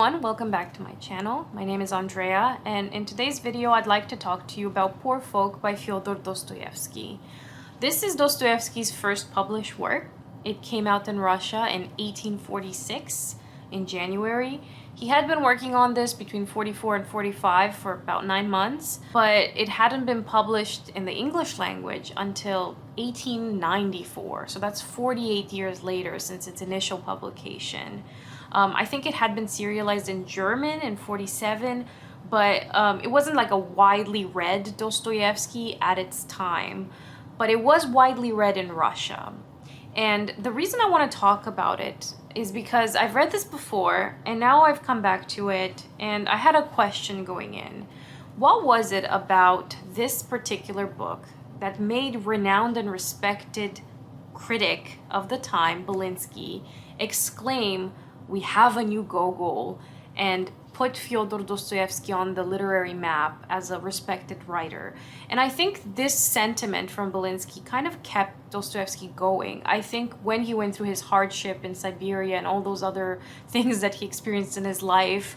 everyone, welcome back to my channel. My name is Andrea, and in today's video I'd like to talk to you about Poor Folk by Fyodor Dostoyevsky. This is Dostoyevsky's first published work. It came out in Russia in 1846 in January. He had been working on this between 44 and 45 for about 9 months, but it hadn't been published in the English language until 1894. So that's 48 years later since its initial publication. I think it had been serialized in German in 47, but it wasn't like a widely read Dostoyevsky at its time, but it was widely read in Russia. And the reason I want to talk about it is because I've read this before, and now I've come back to it, and I had a question going in. What was it about this particular book that made renowned and respected critic of the time, Belinsky, exclaim, "We have a new Gogol," and put Fyodor Dostoyevsky on the literary map as a respected writer? And I think this sentiment from Belinsky kind of kept Dostoyevsky going. I think when he went through his hardship in Siberia and all those other things that he experienced in his life,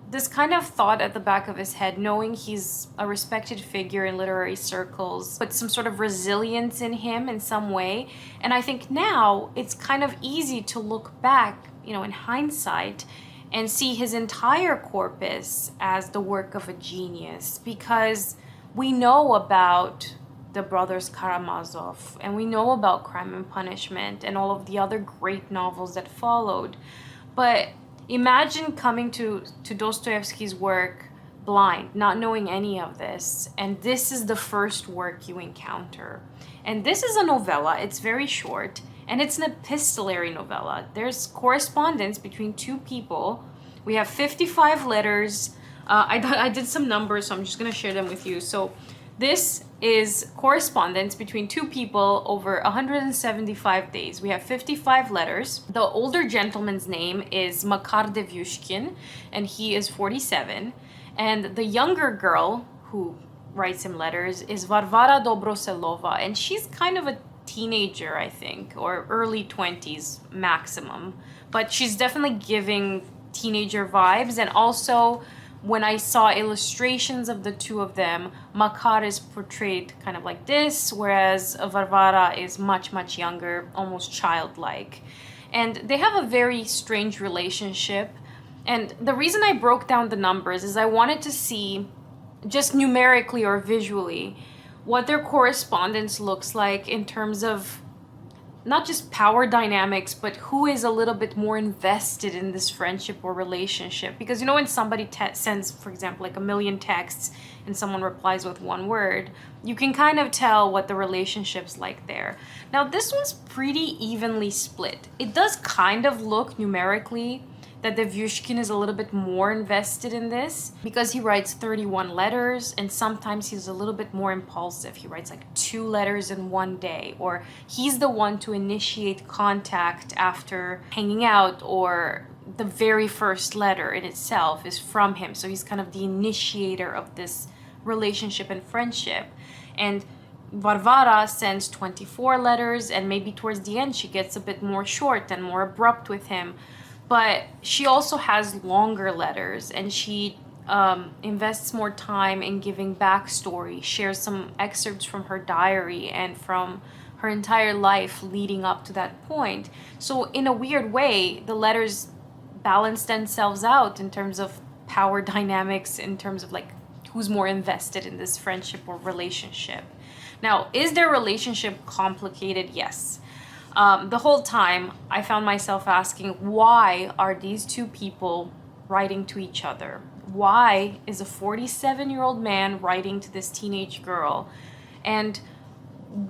this kind of thought at the back of his head, knowing he's a respected figure in literary circles, but some sort of resilience in him in some way. And I think now it's kind of easy to look back, in hindsight, and see his entire corpus as the work of a genius, because we know about the brothers Karamazov, and we know about Crime and Punishment and all of the other great novels that followed. But imagine coming to Dostoyevsky's work blind, not knowing any of this, and this is the first work you encounter. And this is a novella, it's very short, and it's an epistolary novella. There's correspondence between two people. We have 55 letters. I did some numbers, so I'm just gonna share them with you. So this is correspondence between two people over 175 days. We have 55 letters. The older gentleman's name is Makar Devyushkin, and he is 47. And the younger girl who writes him letters is Varvara Dobroselova, and she's kind of a teenager, I think, or early 20s maximum. But she's definitely giving teenager vibes. And also, when I saw illustrations of the two of them, Makar is portrayed kind of like this, whereas Varvara is much, much younger, almost childlike. And they have a very strange relationship. And the reason I broke down the numbers is I wanted to see, just numerically or visually, what their correspondence looks like in terms of not just power dynamics, but who is a little bit more invested in this friendship or relationship. Because when somebody sends, for example, like 1,000,000 texts and someone replies with one word, you can kind of tell what the relationship's like there. Now, this one's pretty evenly split. It does kind of look numerically that Devyushkin is a little bit more invested in this because he writes 31 letters, and sometimes he's a little bit more impulsive. He writes like 2 letters in one day, or he's the one to initiate contact after hanging out, or the very first letter in itself is from him. So he's kind of the initiator of this relationship and friendship. And Varvara sends 24 letters, and maybe towards the end she gets a bit more short and more abrupt with him. But she also has longer letters, and she invests more time in giving backstory, shares some excerpts from her diary and from her entire life leading up to that point. So in a weird way, the letters balance themselves out in terms of power dynamics, in terms of like who's more invested in this friendship or relationship. Now, is their relationship complicated? Yes. The whole time, I found myself asking, why are these two people writing to each other? Why is a 47-year-old man writing to this teenage girl? And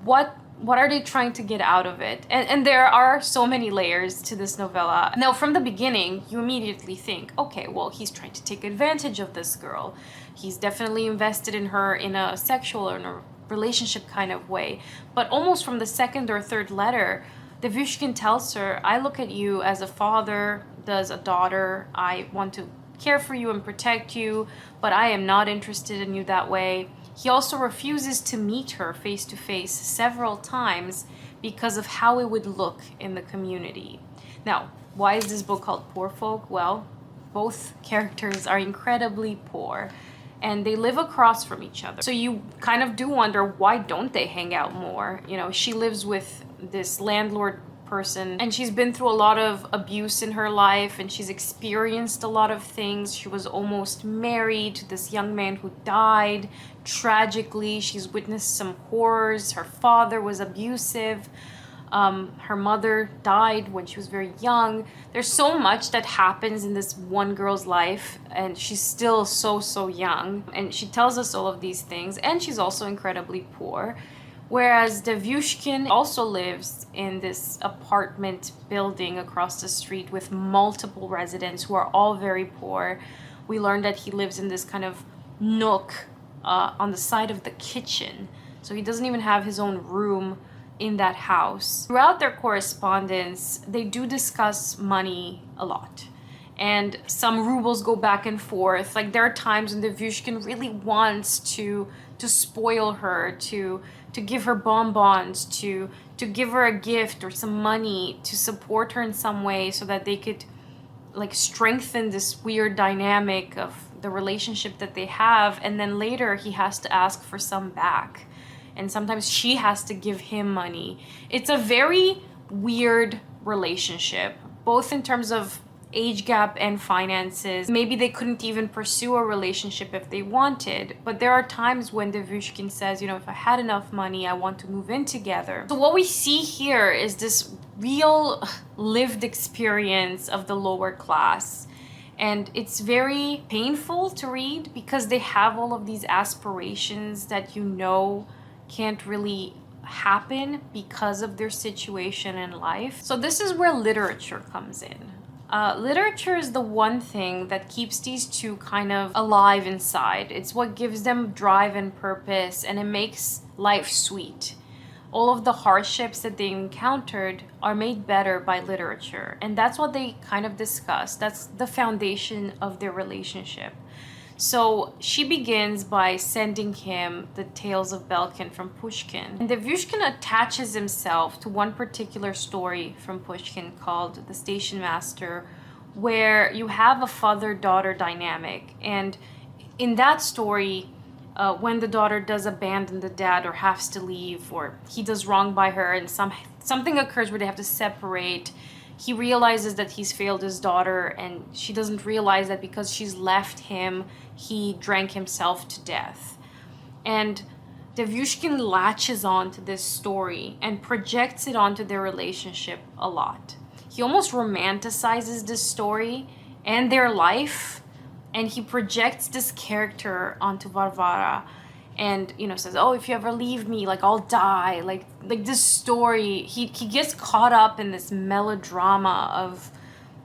what are they trying to get out of it? And there are so many layers to this novella. Now, from the beginning, you immediately think, okay, well, he's trying to take advantage of this girl. He's definitely invested in her in a sexual or in a relationship kind of way. But almost from the second or third letter, Devyushkin tells her, I look at you as a father does a daughter. I want to care for you and protect you, but I am not interested in you that way. He also refuses to meet her face to face several times because of how it would look in the community. Now, why is this book called Poor Folk? Well, both characters are incredibly poor, and they live across from each other. So you kind of do wonder, why don't they hang out more? You know, she lives with this landlord person, and she's been through a lot of abuse in her life, and she's experienced a lot of things. She was almost married to this young man who died tragically. She's witnessed some horrors. Her father was abusive. Her mother died when she was very young. There's so much that happens in this one girl's life, and she's still so young, and she tells us all of these things, and she's also incredibly poor. Whereas Devyushkin also lives in this apartment building across the street with multiple residents who are all very poor. We learned that he lives in this kind of nook on the side of the kitchen. So he doesn't even have his own room in that house. Throughout their correspondence, they do discuss money a lot. And some rubles go back and forth. Like, there are times when Devyushkin really wants to spoil her, to give her bonbons, to give her a gift or some money, to support her in some way so that they could like strengthen this weird dynamic of the relationship that they have. And then later he has to ask for some back. And sometimes she has to give him money. It's a very weird relationship, both in terms of age gap and finances. Maybe they couldn't even pursue a relationship if they wanted, but there are times when Devyushkin says, you know, if I had enough money, I want to move in together. So what we see here is this real lived experience of the lower class. And it's very painful to read because they have all of these aspirations that, you know, can't really happen because of their situation in life. So this is where literature comes in. Literature is the one thing that keeps these two kind of alive inside. It's what gives them drive and purpose, and it makes life sweet. All of the hardships that they encountered are made better by literature, and that's what they kind of discuss. That's the foundation of their relationship. So she begins by sending him the Tales of Belkin from Pushkin. And Devyushkin attaches himself to one particular story from Pushkin called The Stationmaster, where you have a father-daughter dynamic. And in that story, when the daughter does abandon the dad or has to leave, or he does wrong by her and something occurs where they have to separate, he realizes that he's failed his daughter, and she doesn't realize that because she's left him, he drank himself to death. And Devyushkin latches on to this story and projects it onto their relationship a lot. He almost romanticizes this story and their life, and he projects this character onto Varvara, and, you know, says, oh, if you ever leave me, like, I'll die. Like this story, he gets caught up in this melodrama of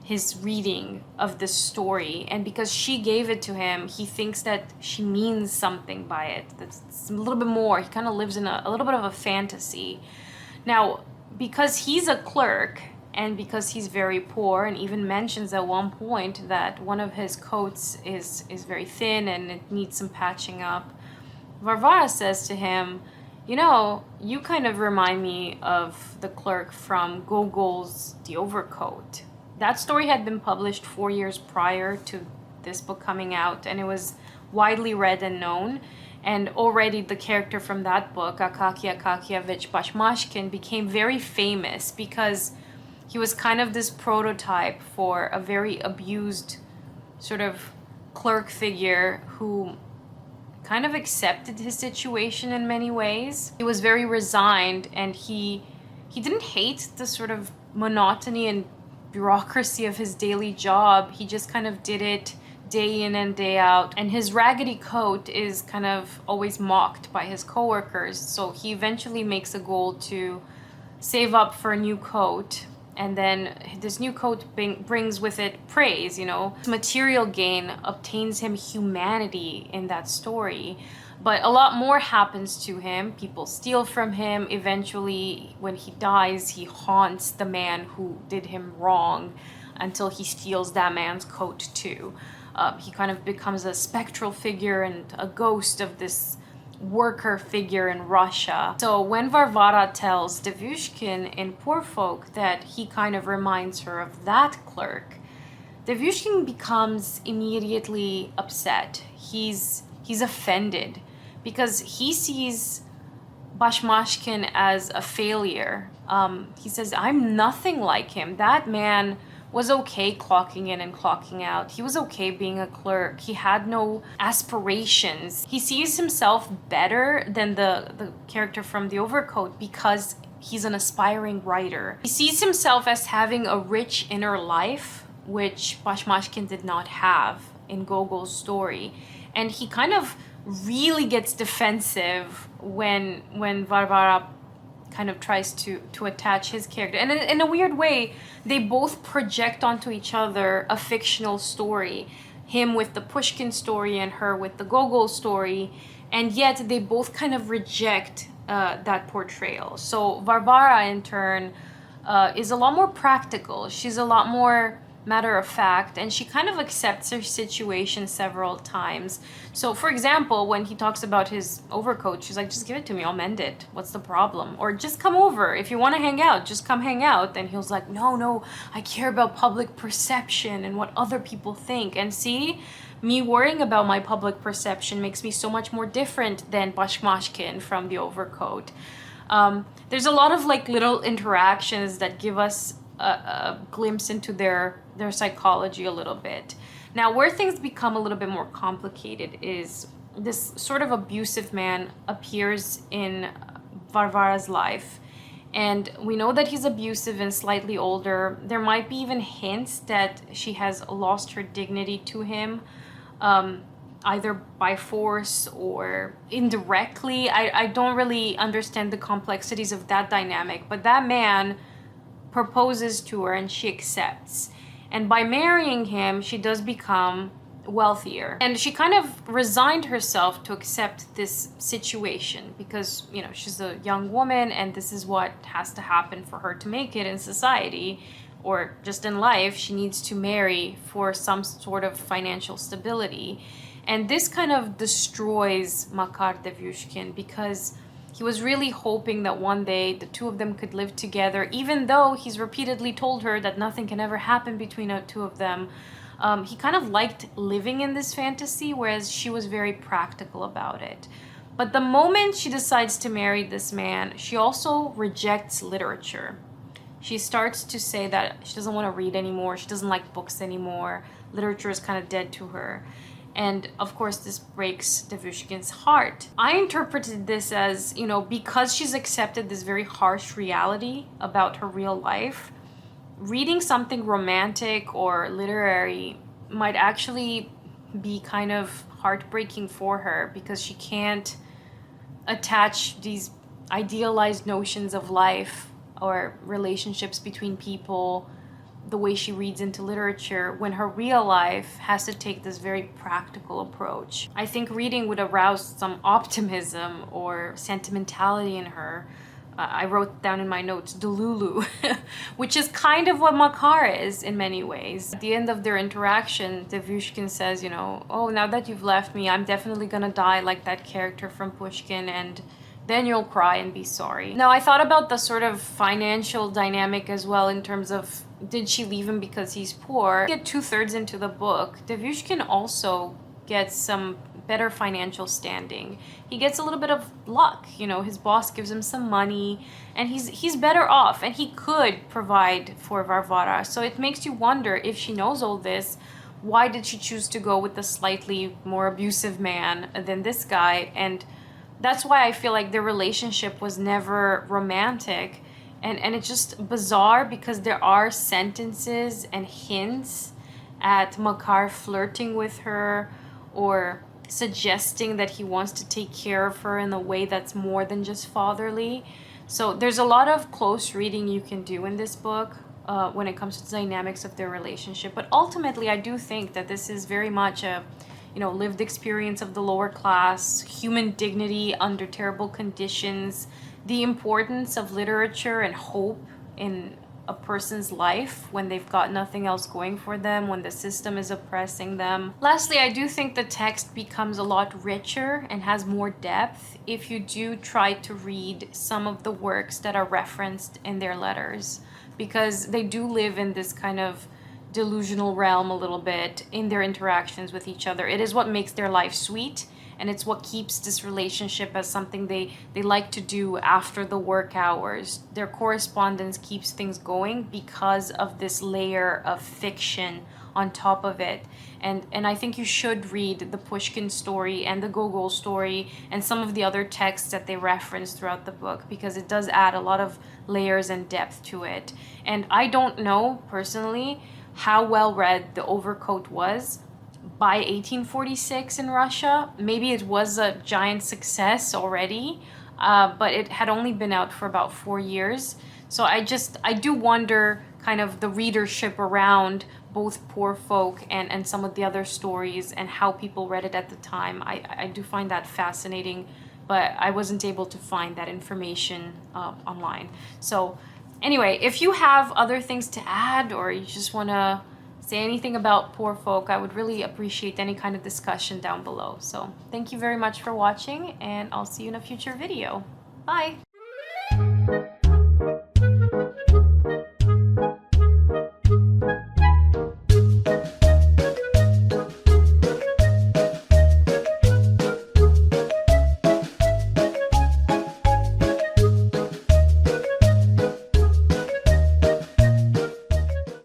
his reading of this story. And because she gave it to him, he thinks that she means something by it. That's a little bit more. He kind of lives in a little bit of a fantasy. Now, because he's a clerk, and because he's very poor, and even mentions at one point that one of his coats is very thin and it needs some patching up, Varvara says to him, you know, you kind of remind me of the clerk from Gogol's The Overcoat. That story had been published 4 years prior to this book coming out, and it was widely read and known. And already the character from that book, Akaky Akakyevich Bashmashkin, became very famous because he was kind of this prototype for a very abused sort of clerk figure who kind of accepted his situation in many ways. He was very resigned, and he didn't hate the sort of monotony and bureaucracy of his daily job. He just kind of did it day in and day out. And his raggedy coat is kind of always mocked by his coworkers. So he eventually makes a goal to save up for a new coat. And then this new coat brings with it praise, you know. Material gain obtains him humanity in that story. But a lot more happens to him. People steal from him. Eventually, when he dies, he haunts the man who did him wrong until he steals that man's coat too. He kind of becomes a spectral figure and a ghost of this worker figure in Russia. So when Varvara tells Devyushkin in Poor Folk that he kind of reminds her of that clerk, Devyushkin becomes immediately upset. He's offended because he sees Bashmashkin as a failure. He says, I'm nothing like him. That man was okay clocking in and clocking out. He was okay being a clerk. He had no aspirations. He sees himself better than the character from The Overcoat because he's an aspiring writer. He sees himself as having a rich inner life, which Bashmashkin did not have in Gogol's story. And he kind of really gets defensive when Varvara kind of tries to attach his character. And in a weird way, they both project onto each other a fictional story. Him with the Pushkin story and her with the Gogol story. And yet they both kind of reject that portrayal. So Varvara, in turn, is a lot more practical. She's a lot more matter of fact, and she kind of accepts her situation several times. So for example, when he talks about his overcoat, she's like, just give it to me, I'll mend it, what's the problem? Or just come over, if you want to hang out, just come hang out. And he was like, no, I care about public perception and what other people think. And see, me worrying about my public perception makes me so much more different than Bashmashkin from The Overcoat. There's a lot of like little interactions that give us a glimpse into their psychology a little bit. Now, where things become a little bit more complicated is this sort of abusive man appears in Varvara's life. And we know that he's abusive and slightly older. There might be even hints that she has lost her dignity to him, either by force or indirectly. I don't really understand the complexities of that dynamic, but that man proposes to her and she accepts. And by marrying him, she does become wealthier. And she kind of resigned herself to accept this situation because, you know, she's a young woman and this is what has to happen for her to make it in society or just in life. She needs to marry for some sort of financial stability. And this kind of destroys Makar Devyushkin because he was really hoping that one day the two of them could live together, even though he's repeatedly told her that nothing can ever happen between the two of them. He kind of liked living in this fantasy, whereas she was very practical about it. But the moment she decides to marry this man, she also rejects literature. She starts to say that she doesn't want to read anymore, she doesn't like books anymore, literature is kind of dead to her. And of course, this breaks Devyushkin's heart. I interpreted this as, you know, because she's accepted this very harsh reality about her real life, reading something romantic or literary might actually be kind of heartbreaking for her because she can't attach these idealized notions of life or relationships between people the way she reads into literature when her real life has to take this very practical approach. I think reading would arouse some optimism or sentimentality in her. I wrote down in my notes, Delulu, which is kind of what Makar is in many ways. At the end of their interaction, Devyushkin says, you know, oh, now that you've left me, I'm definitely gonna die like that character from Pushkin, and then you'll cry and be sorry. Now, I thought about the sort of financial dynamic as well in terms of, did she leave him because he's poor? Get 2/3 into the book, Devyushkin also gets some better financial standing. He gets a little bit of luck, you know, his boss gives him some money and he's better off and he could provide for Varvara. So it makes you wonder, if she knows all this, why did she choose to go with the slightly more abusive man than this guy? And that's why I feel like their relationship was never romantic. And it's just bizarre because there are sentences and hints at Makar flirting with her or suggesting that he wants to take care of her in a way that's more than just fatherly. So there's a lot of close reading you can do in this book when it comes to the dynamics of their relationship. But ultimately, I do think that this is very much a, you know, lived experience of the lower class, human dignity under terrible conditions, the importance of literature and hope in a person's life when they've got nothing else going for them, when the system is oppressing them. Lastly, I do think the text becomes a lot richer and has more depth if you do try to read some of the works that are referenced in their letters, because they do live in this kind of delusional realm a little bit in their interactions with each other. It is what makes their life sweet, and it's what keeps this relationship as something they like to do after the work hours. Their correspondence keeps things going because of this layer of fiction on top of it. And I think you should read the Pushkin story and the Gogol story and some of the other texts that they reference throughout the book, because it does add a lot of layers and depth to it. And I don't know personally how well read the Overcoat was by 1846 in Russia. Maybe it was a giant success already, but it had only been out for about 4 years. So I do wonder kind of the readership around both Poor Folk and some of the other stories and how people read it at the time. I do find that fascinating, but I wasn't able to find that information online. So anyway, if you have other things to add, or you just want to say anything about Poor Folk, I would really appreciate any kind of discussion down below. So thank you very much for watching, and I'll see you in a future video. Bye!